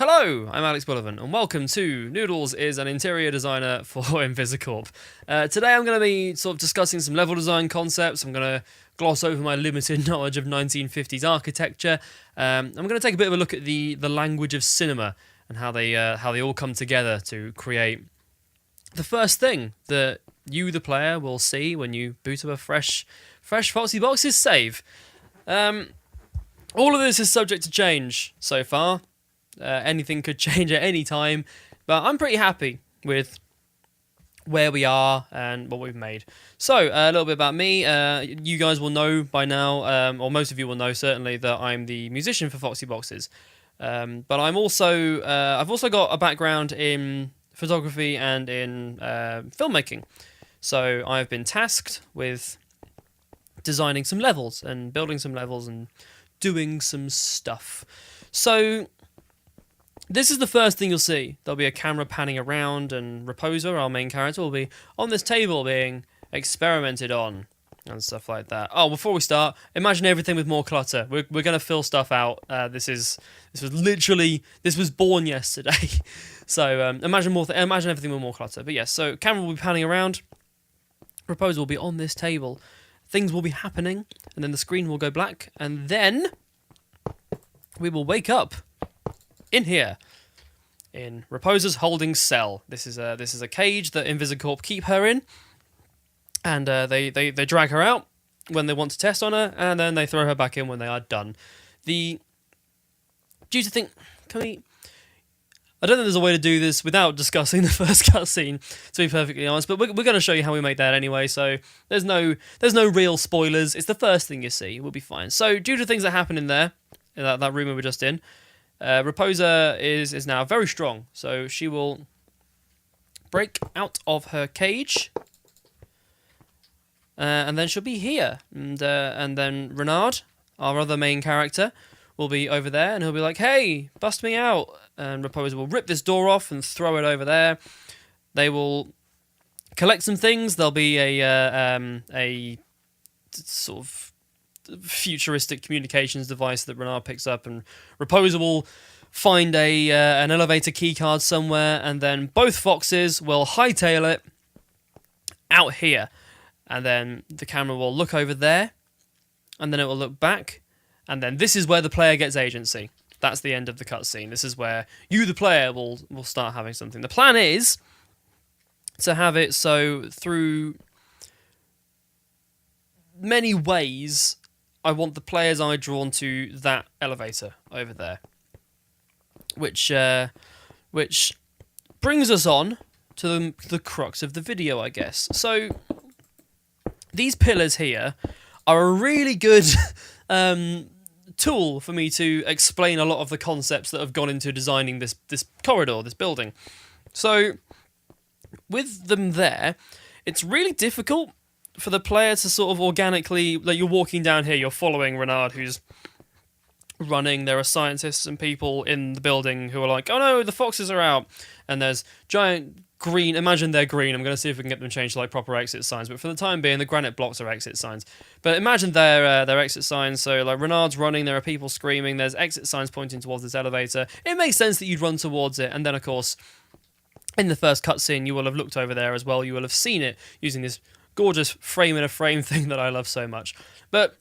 Hello, I'm Alex Bullivan, and welcome to Noodles is an interior designer for Invisicorp. Today I'm going to be sort of discussing some level design concepts. I'm going to gloss over my limited knowledge of 1950s architecture. I'm going to take a bit of a look at the language of cinema and how they all come together to create the first thing that you, the player, will see when you boot up a fresh Foxy Boxes save. All of this is subject to change so far. Anything could change at any time, but I'm pretty happy with where we are and what we've made. So, a little bit about me. You guys will know by now, or most of you will know certainly, that I'm the musician for Foxy Boxes. But I've also got a background in photography and in filmmaking. So I've been tasked with designing some levels and building some levels and doing some stuff. So this is the first thing you'll see. There'll be a camera panning around, and Raposa, our main character, will be on this table being experimented on and stuff like that. Oh, before we start, imagine everything with more clutter. We're going to fill stuff out. This was born yesterday. So imagine everything with more clutter. But yes, so camera will be panning around. Raposa will be on this table. Things will be happening, and then the screen will go black, and then we will wake up in here, in Raposa's holding cell. This is a cage that Invisicorp keep her in, and they drag her out when they want to test on her, and then they throw her back in when they are done. I don't think there's a way to do this without discussing the first cutscene, to be perfectly honest, but we're going to show you how we make that anyway, so there's no real spoilers. It's the first thing you see. We'll be fine. So, due to things that happen in there, in that room we were just in, Raposa is now very strong, so she will break out of her cage, and then she'll be here, and then Renard, our other main character, will be over there, and he'll be like, "Hey, bust me out!" And Raposa will rip this door off and throw it over there. They will collect some things. There'll be a sort of futuristic communications device that Renard picks up, and Raposa will find an elevator keycard somewhere, and then both foxes will hightail it out here, and then the camera will look over there, and then it will look back, and then this is where the player gets agency. That's the end of the cutscene. This is where you, the player, will start having something. The plan is to have it so through many ways I want the player's eye drawn to that elevator over there, which brings us on to the crux of the video, I guess. So these pillars here are a really good tool for me to explain a lot of the concepts that have gone into designing this corridor, this building. So with them there, it's really difficult for the player to sort of organically, like, you're walking down here, you're following Renard, who's running. There are scientists and people in the building who are like, "Oh no, the foxes are out," and there's giant green, imagine they're green, I'm going to see if we can get them changed to like proper exit signs, but for the time being the granite blocks are exit signs, but imagine they're exit signs. So like Renard's running, there are people screaming, there's exit signs pointing towards this elevator. It makes sense that you'd run towards it, and then of course in the first cutscene you will have looked over there as well, you will have seen it using this gorgeous frame-in-a-frame thing that I love so much. But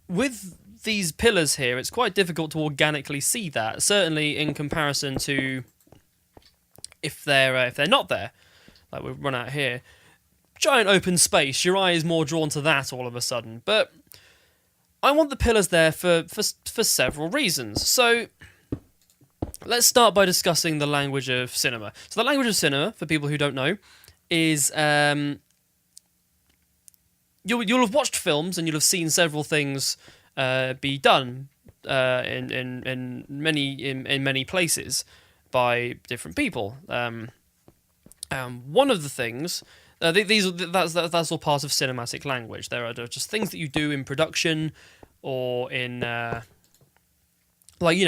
with these pillars here, it's quite difficult to organically see that, certainly in comparison to if they're not there. Like we've run out here. Giant open space, your eye is more drawn to that all of a sudden. But I want the pillars there for several reasons. So let's start by discussing the language of cinema. So the language of cinema, for people who don't know, is You'll have watched films and you'll have seen several things be done in many places by different people. One of the things that's all part of cinematic language. There are just things that you do in production or in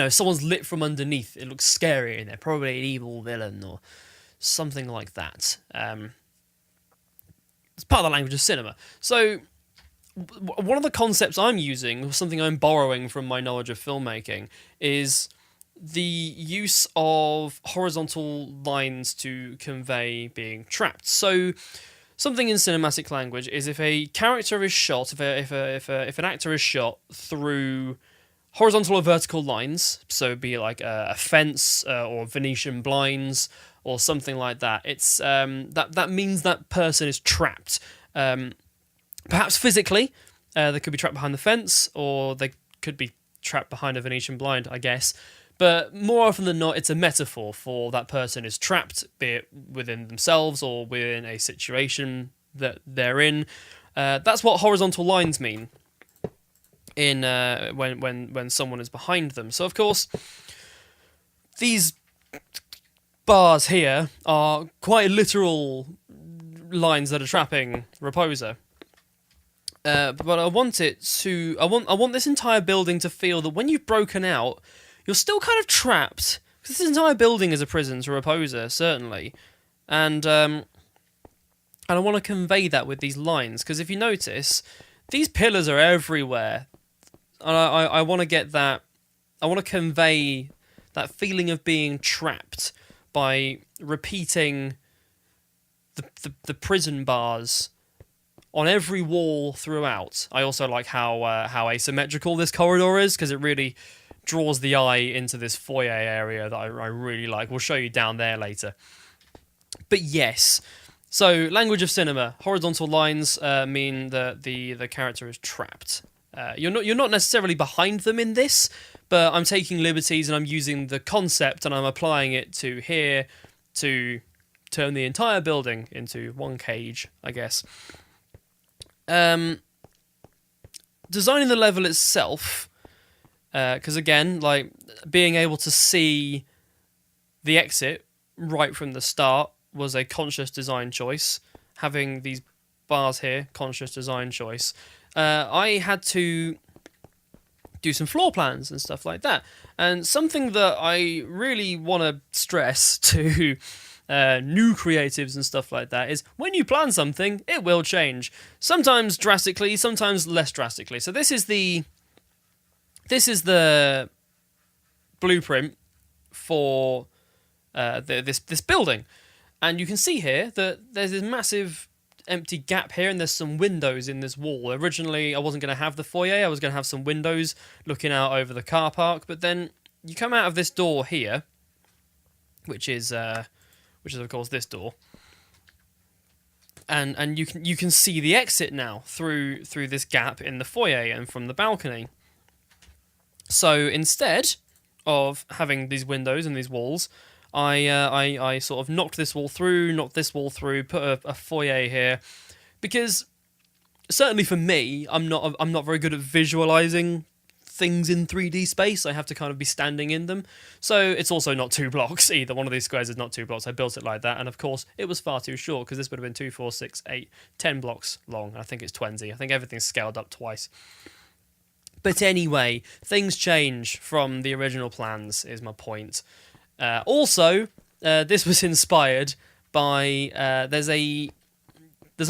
someone's lit from underneath. It looks scary and they're probably an evil villain or something like that. It's part of the language of cinema. So one of the concepts I'm using, something I'm borrowing from my knowledge of filmmaking, is the use of horizontal lines to convey being trapped. So something in cinematic language is if a character is shot, if an actor is shot through horizontal or vertical lines, so be it like a fence or Venetian blinds or something like that. It's that means that person is trapped, perhaps physically. They could be trapped behind the fence, or they could be trapped behind a Venetian blind, I guess. But more often than not, it's a metaphor for that person is trapped, be it within themselves or within a situation that they're in. That's what horizontal lines mean in when someone is behind them. So of course, these bars here are quite literal lines that are trapping Reposer. But I want this entire building to feel that when you've broken out, you're still kind of trapped. Because this entire building is a prison to Reposer, certainly. And I want to convey that with these lines, because if you notice, these pillars are everywhere. And I want to get that. I want to convey that feeling of being trapped by repeating the prison bars on every wall throughout. I also like how asymmetrical this corridor is, because it really draws the eye into this foyer area that I really like. We'll show you down there later. But yes, so language of cinema, horizontal lines mean that the character is trapped. You're not necessarily behind them in this, but I'm taking liberties and I'm using the concept and I'm applying it to here to turn the entire building into one cage, I guess. Designing the level itself, because again, like being able to see the exit right from the start was a conscious design choice. Having these bars here, conscious design choice. I had to do some floor plans and stuff like that. And something that I really want to stress to new creatives and stuff like that is when you plan something, it will change. Sometimes drastically, sometimes less drastically. So this is the blueprint for this building. And you can see here that there's this massive empty gap here, and there's some windows in this wall. Originally, I wasn't going to have the foyer. I was going to have some windows looking out over the car park. But then you come out of this door here, which is of course this door, and you can see the exit now through this gap in the foyer and from the balcony. So instead of having these windows and these walls, I sort of knocked this wall through, put a foyer here, because certainly for me, I'm not very good at visualizing things in 3D space. I have to kind of be standing in them. So it's also not 2 blocks either. One of these squares is not 2 blocks. I built it like that, and of course it was far too short, because this would have been 2, 4, 6, 8, 10 blocks long. I think it's 20. I think everything's scaled up twice. But anyway, things change from the original plans, is my point. Also, this was inspired by there's an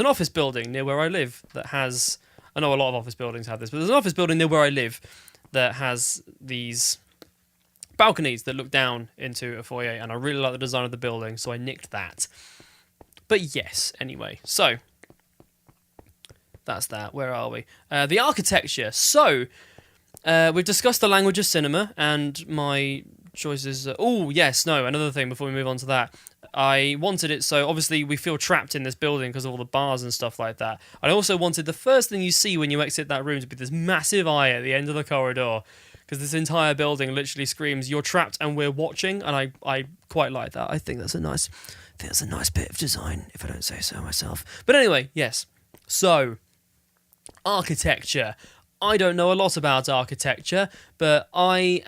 office building near where I live that has. I know a lot of office buildings have this, but there's an office building near where I live that has these balconies that look down into a foyer, and I really like the design of the building, so I nicked that. But yes, anyway, so that's that. Where are we? The architecture. So we've discussed the language of cinema and my choices. Another thing before we move on to that. I wanted it so obviously we feel trapped in this building because of all the bars and stuff like that. I also wanted the first thing you see when you exit that room to be this massive eye at the end of the corridor, because this entire building literally screams, "You're trapped and we're watching," and I quite like that. I think that's a nice bit of design, if I don't say so myself. But anyway, yes. So, architecture. I don't know a lot about architecture, but I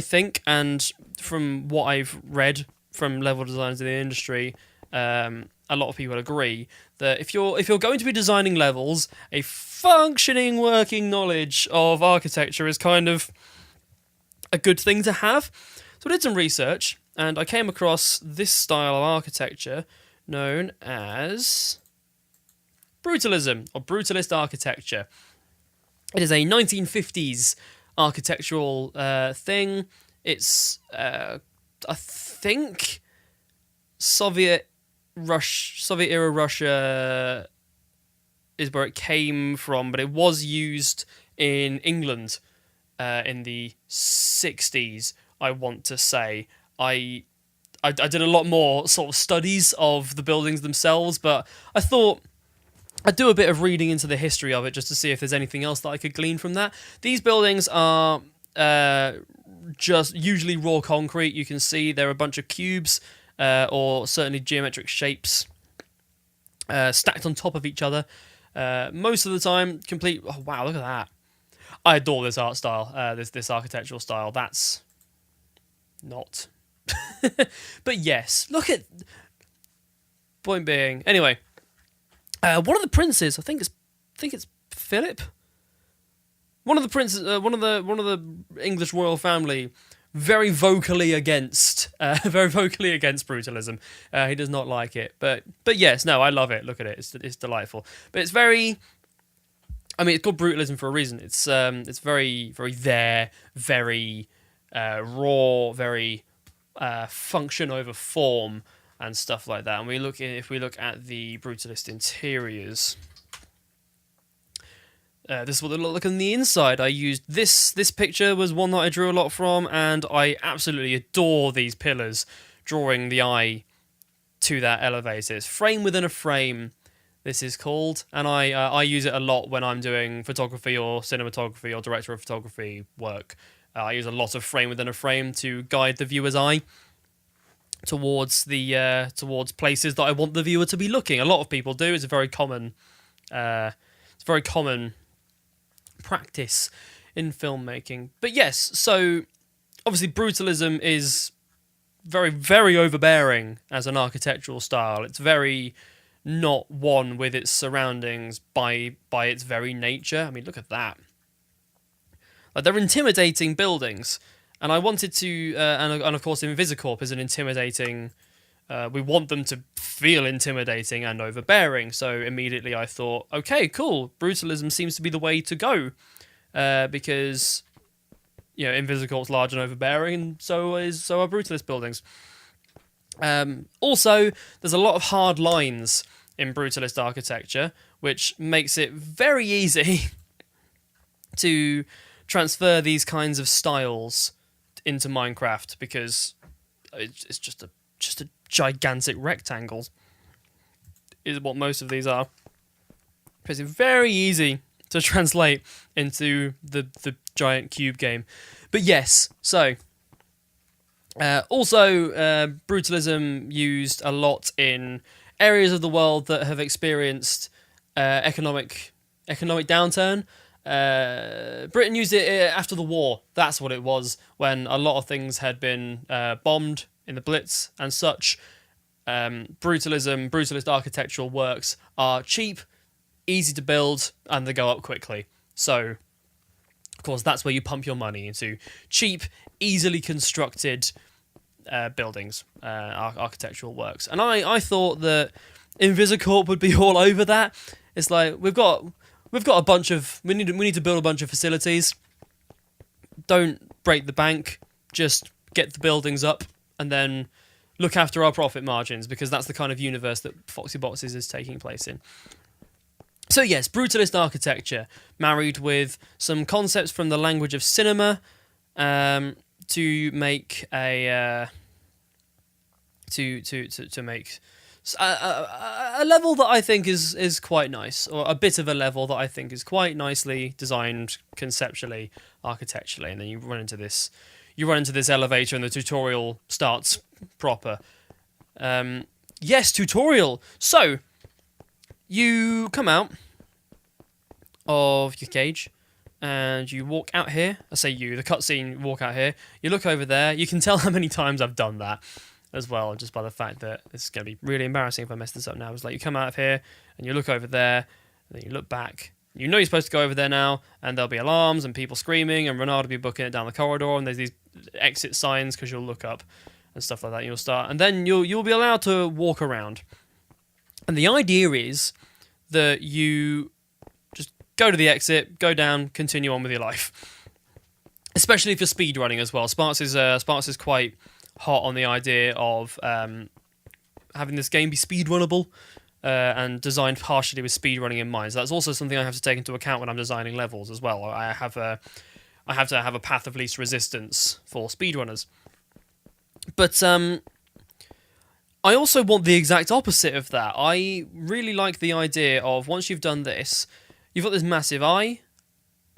think, and from what I've read from level designers in the industry, a lot of people agree that if you're going to be designing levels, a functioning working knowledge of architecture is kind of a good thing to have. So I did some research, and I came across this style of architecture known as Brutalism, or Brutalist architecture. It is a 1950s architectural thing. It's I think Soviet era Russia is where it came from, but it was used in England in the 60s, I want to say. I did a lot more sort of studies of the buildings themselves, but I thought I'd do a bit of reading into the history of it just to see if there's anything else that I could glean from that. These buildings are just usually raw concrete. You can see they're a bunch of cubes or certainly geometric shapes stacked on top of each other. Most of the time, complete... Oh, wow, look at that. I adore this art style, this architectural style. That's not... But yes, look at... Point being... Anyway, one of the princes, I think it's Philip? One of the princes, one of the English royal family... very vocally against brutalism. He does not like it, but yes, no, I love it. Look at it; it's delightful. But it's very, I mean, it's called brutalism for a reason. It's very there, very raw, very function over form and stuff like that. And if we look at the brutalist interiors. This is what they look like on the inside. I used this picture was one that I drew a lot from, and I absolutely adore these pillars, drawing the eye to that elevator. It's frame within a frame, this is called, and I use it a lot when I'm doing photography or cinematography or director of photography work. I use a lot of frame within a frame to guide the viewer's eye towards places that I want the viewer to be looking. A lot of people do. It's a very common practice in filmmaking. But yes, so obviously brutalism is very, very overbearing as an architectural style. It's very not one with its surroundings by its very nature. I mean, look at that. Like, they're intimidating buildings, and I wanted to, and of course Invisicorp is an intimidating. We want them to feel intimidating and overbearing, so immediately I thought, okay, cool, brutalism seems to be the way to go, because, you know, Invisicorp's large and overbearing, and so are brutalist buildings. Also, there's a lot of hard lines in brutalist architecture, which makes it very easy to transfer these kinds of styles into Minecraft, because it's just a gigantic rectangles is what most of these are. It's very easy to translate into the giant cube game. But yes, so also brutalism used a lot in areas of the world that have experienced economic downturn. Britain used it after the war. That's what it was, when a lot of things had been bombed in the Blitz and such. Brutalist architectural works are cheap, easy to build, and they go up quickly. So, of course, that's where you pump your money into cheap, easily constructed buildings, architectural works. And I thought that Invisicorp would be all over that. It's like, we've got a bunch of... We need to build a bunch of facilities. Don't break the bank. Just get the buildings up and then look after our profit margins, because that's the kind of universe that Foxy Boxes is taking place in. So yes, brutalist architecture, married with some concepts from the language of cinema, to make a... to make... a level that I think is quite nice, or a bit of a level that I think is quite nicely designed conceptually, architecturally, and then you run into this elevator and the tutorial starts proper. Yes, tutorial. So you come out of your cage and you walk out here. I say you, the cutscene, walk out here. You look over there. You can tell how many times I've done that as well, just by the fact that this is going to be really embarrassing if I mess this up now. It's like you come out of here and you look over there, and then you look back. You know you're supposed to go over there now, and there'll be alarms and people screaming, and Renard will be booking it down the corridor, and there's these exit signs because you'll look up and stuff like that. And you'll start, and then you'll be allowed to walk around. And the idea is that you just go to the exit, go down, continue on with your life. especially if you're speedrunning as well. Sparks is quite hot on the idea of having this game be speedrunnable and designed partially with speedrunning in mind. So that's also something I have to take into account when I'm designing levels as well. I have to have a path of least resistance for speedrunners. But I also want the exact opposite of that. I really like the idea of, once you've done this, you've got this massive eye,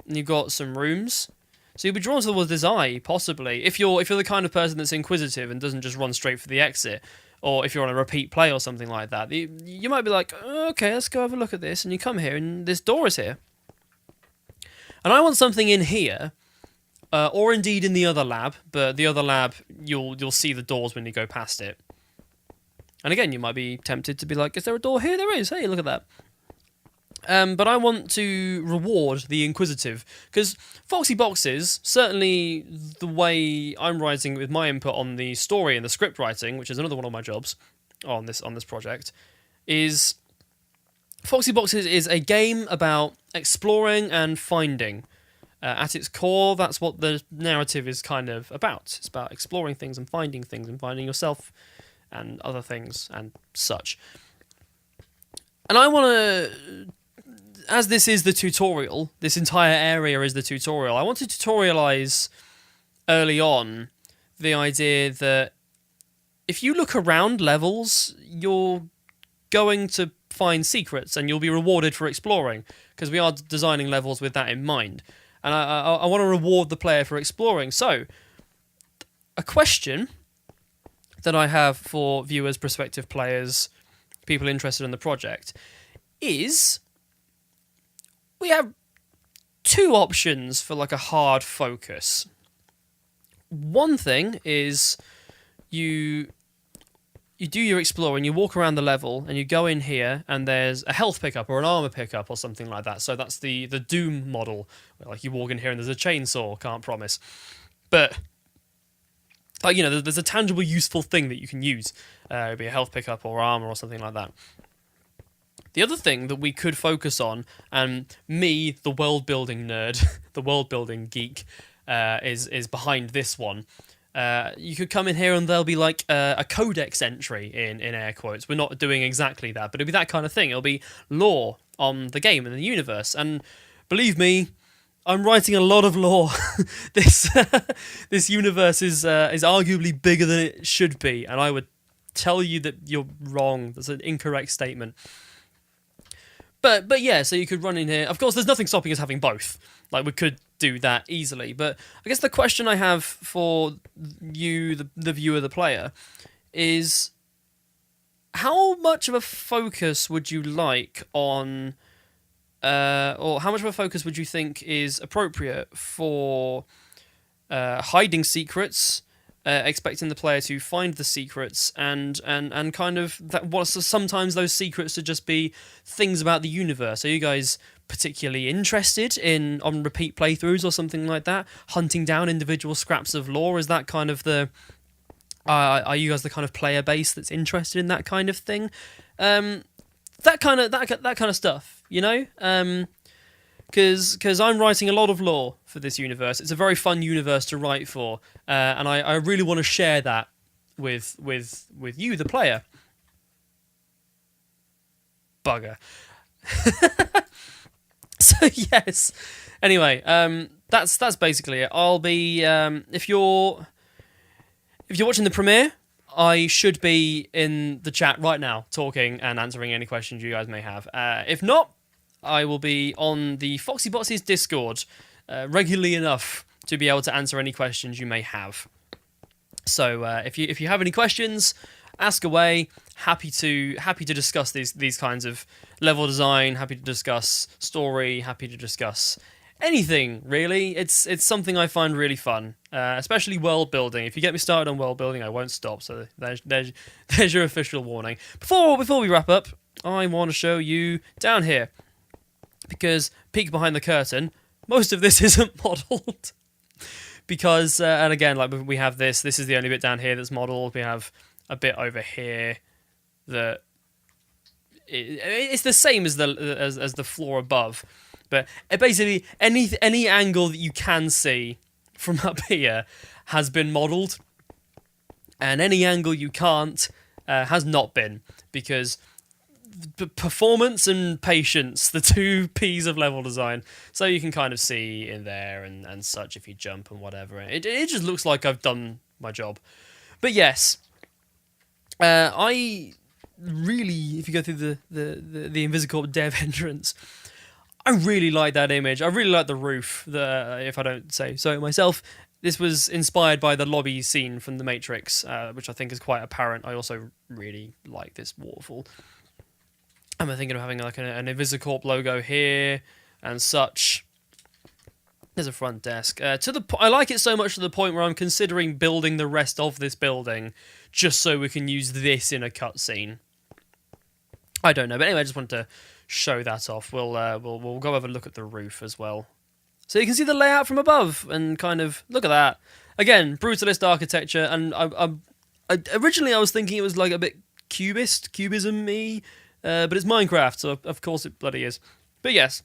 and you've got some rooms. So you'll be drawn towards this eye, possibly, if you're the kind of person that's inquisitive and doesn't just run straight for the exit, or if you're on a repeat play or something like that. You might be like, okay, let's go have a look at this, and you come here, and this door is here. And I want something in here, or indeed in the other lab, but the other lab, you'll see the doors when you go past it. And again, you might be tempted to be like, is there a door here? There is. Hey, look at that. But I want to reward the inquisitive, because Foxy Boxes, certainly the way I'm writing with my input on the story and the script writing, which is another one of my jobs on this project, is Foxy Boxes is a game about exploring and finding. At its core, that's what the narrative is kind of about. It's about exploring things and finding yourself and other things and such. And I want to, as this is the tutorial, this entire area is the tutorial, I want to tutorialize early on the idea that if you look around levels, you're going to find secrets and you'll be rewarded for exploring, because we are designing levels with that in mind. And I want to reward the player for exploring. So, a question that I have for viewers, prospective players, people interested in the project, is we have two options for like a hard focus. One thing is you do your exploring, you walk around the level, and you go in here, and there's a health pickup or an armor pickup or something like that. So that's the Doom model, where like you walk in here and there's a chainsaw, can't promise. But there's a tangible, useful thing that you can use. It'd be a health pickup or armor or something like that. The other thing that we could focus on, and me, the world-building nerd, the world-building geek, is behind this one. You could come in here and there'll be like a codex entry in air quotes. We're not doing exactly that, but it'll be that kind of thing. It'll be lore on the game and the universe. And believe me, I'm writing a lot of lore. This universe is arguably bigger than it should be, and I would tell you that you're wrong. That's an incorrect statement. But yeah, so you could run in here. Of course, there's nothing stopping us having both. Like, we could do that easily. But I guess the question I have for you, the viewer, the player, is how much of a focus would you like on... or how much of a focus would you think is appropriate for hiding secrets, expecting the player to find the secrets, and kind of sometimes those secrets to just be things about the universe? Are you guys particularly interested on repeat playthroughs or something like that, hunting down individual scraps of lore? Is that kind of the are you guys the kind of player base that's interested in that kind of thing? That kind of stuff, you know? Because I'm writing a lot of lore for this universe. It's a very fun universe to write for, and I really want to share that with you, the player. Bugger. So yes. Anyway, that's basically it. I'll be if you're watching the premiere, I should be in the chat right now, talking and answering any questions you guys may have. If not, I will be on the Foxy Boxes Discord regularly enough to be able to answer any questions you may have. So if you have any questions, ask away. Happy to discuss these kinds of level design. Happy to discuss story. Happy to discuss anything, really. It's something I find really fun, especially world building. If you get me started on world building, I won't stop. So there's your official warning. Before we wrap up, I want to show you down here, because peek behind the curtain, most of this isn't modelled. Because and again, like, we have this is the only bit down here that's modelled. We have a bit over here that it's the same as the floor above. But basically, any angle that you can see from up here has been modelled, and any angle you can't has not been, because performance and patience, the two P's of level design. So you can kind of see in there and such if you jump and whatever. It just looks like I've done my job. But yes, I really, if you go through the Invisicorp dev entrance, I really like that image. I really like the roof. If I don't say so myself, this was inspired by the lobby scene from The Matrix, which I think is quite apparent. I also really like this waterfall. I'm thinking of having like an Invisicorp logo here and such. There's a front desk. I like it so much to the point where I'm considering building the rest of this building just so we can use this in a cutscene. I don't know, but anyway, I just wanted to show that off. We'll go have a look at the roof as well, so you can see the layout from above and kind of look at that. Again, brutalist architecture, and originally I was thinking it was like a bit cubism-y, but it's Minecraft, so of course it bloody is. But yes,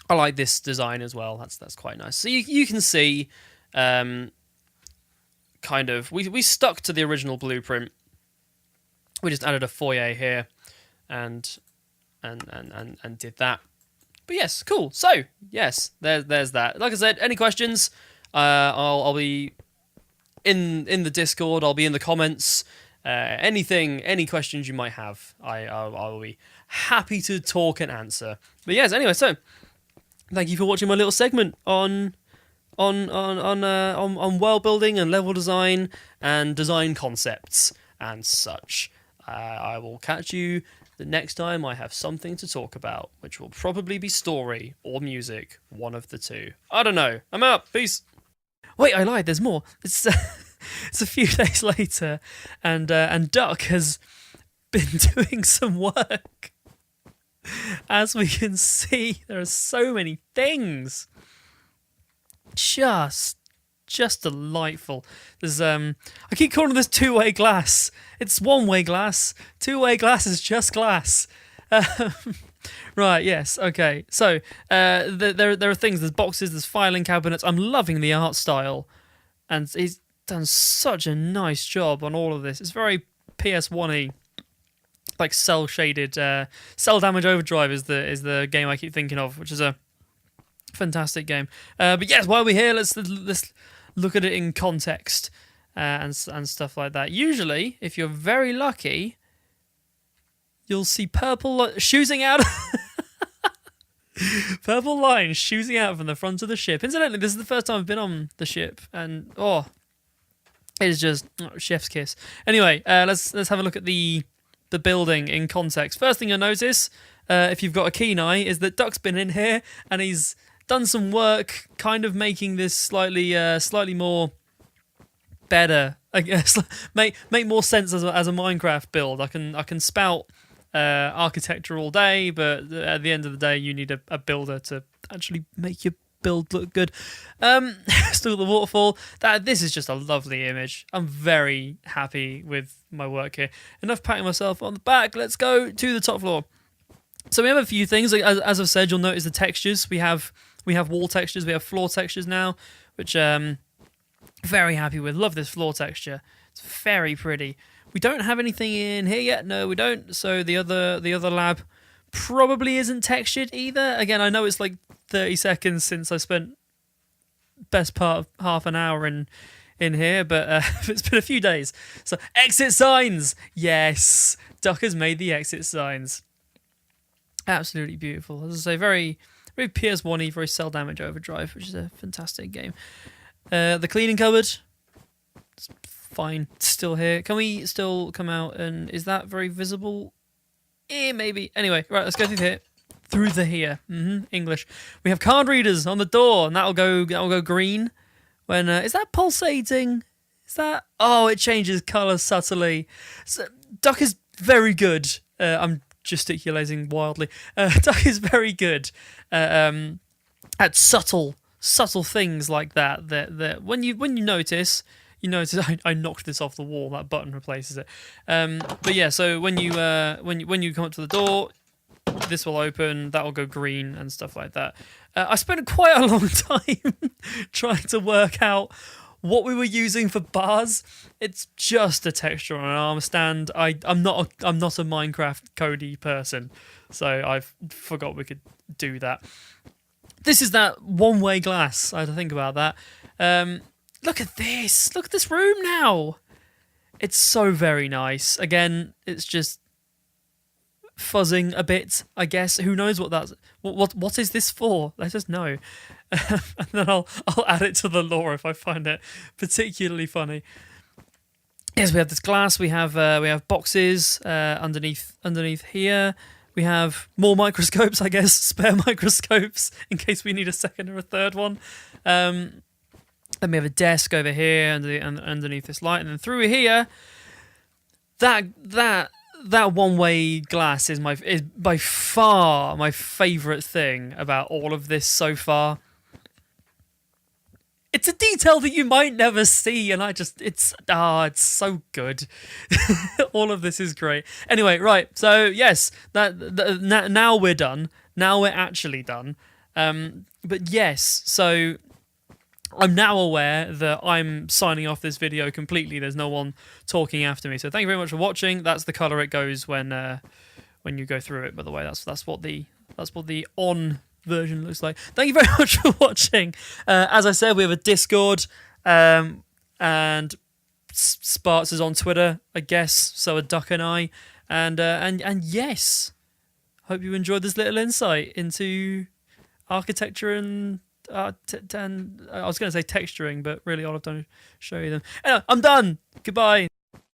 I like this design as well. That's quite nice. So you can see, kind of we stuck to the original blueprint. We just added a foyer here, and did that. But yes, cool. So yes, there's that. Like I said, any questions? I'll be in the Discord. I'll be in the comments. Any questions you might have, I'll be happy to talk and answer. But yes, anyway, so thank you for watching my little segment on world building and level design and design concepts and such. I will catch you the next time I have something to talk about, which will probably be story or music, one of the two. I don't know. I'm out. Peace. Wait, I lied. There's more. It's a few days later, and Duck has been doing some work. As we can see, there are so many things. Just delightful. There's I keep calling this two-way glass. It's one-way glass. Two-way glass is just glass. Right, yes, okay. So there are things. There's boxes. There's filing cabinets. I'm loving the art style, and he's done such a nice job on all of this. It's very PS1-y, like cell shaded. Cell Damage Overdrive is the game I keep thinking of, which is a fantastic game. But yes, while we're here, let's look at it in context and stuff like that. Usually, if you're very lucky, you'll see purple shooting out. Purple lines shooting out from the front of the ship. Incidentally, this is the first time I've been on the ship, and it is just chef's kiss. Anyway, let's have a look at the building in context. First thing you'll notice, if you've got a keen eye, is that Duck's been in here and he's done some work, kind of making this slightly more better. I guess make more sense as a Minecraft build. I can spout architecture all day, but at the end of the day, you need a builder to actually make your build look good. Still the waterfall. This is just a lovely image. I'm very happy with my work here. Enough patting myself on the back. Let's go to the top floor. So we have a few things. As I've said, you'll notice the textures. We have wall textures. We have floor textures now, which very happy with. Love this floor texture. It's very pretty. We don't have anything in here yet. No, we don't. So the other lab probably isn't textured either. Again, I know it's like 30 seconds since I spent best part of half an hour in here, but it's been a few days. So exit signs. Yes, Duck has made the exit signs. Absolutely beautiful. As I say, very very PS1-y, very Cell Damage Overdrive, which is a fantastic game. The cleaning cupboard. It's fine. It's still here. Can we still come out and... Is that very visible? Maybe. Anyway, right, let's go through here. Through the here. English. We have card readers on the door, and that'll go green. When is that pulsating? Is that... Oh, it changes colour subtly. So, Duck is very good. I'm gesticulating wildly. Duck is very good at subtle things like that. That when you notice... You notice I knocked this off the wall. That button replaces it. But yeah, so when you come up to the door, this will open, that will go green and stuff like that. I spent quite a long time trying to work out what we were using for bars. It's just a texture on an arm stand. I'm not a Minecraft Cody person, so I forgot we could do that. This is that one-way glass. I had to think about that. Look at this. Look at this room now. It's so very nice. Again, it's just fuzzing a bit, I guess. Who knows what that's... What is this for? Let us know. And then I'll add it to the lore if I find it particularly funny. Yes, we have this glass. We have boxes underneath here. We have more microscopes, I guess, spare microscopes in case we need a second or a third one. Then we have a desk over here underneath this light, and then through here, that one-way glass is by far my favourite thing about all of this so far. It's a detail that you might never see, and it's so good. All of this is great. Anyway, right, so yes, now we're done. Now we're actually done. But yes, so I'm now aware that I'm signing off this video completely. There's no one talking after me. So thank you very much for watching. That's the colour it goes when you go through it. By the way, that's what the on version looks like. Thank you very much for watching. As I said, we have a Discord, and Sparks is on Twitter, I guess. So are Duck and I, and yes, hope you enjoyed this little insight into architecture and I was going to say texturing, but really all I've done is show you them. Anyway, I'm done. Goodbye.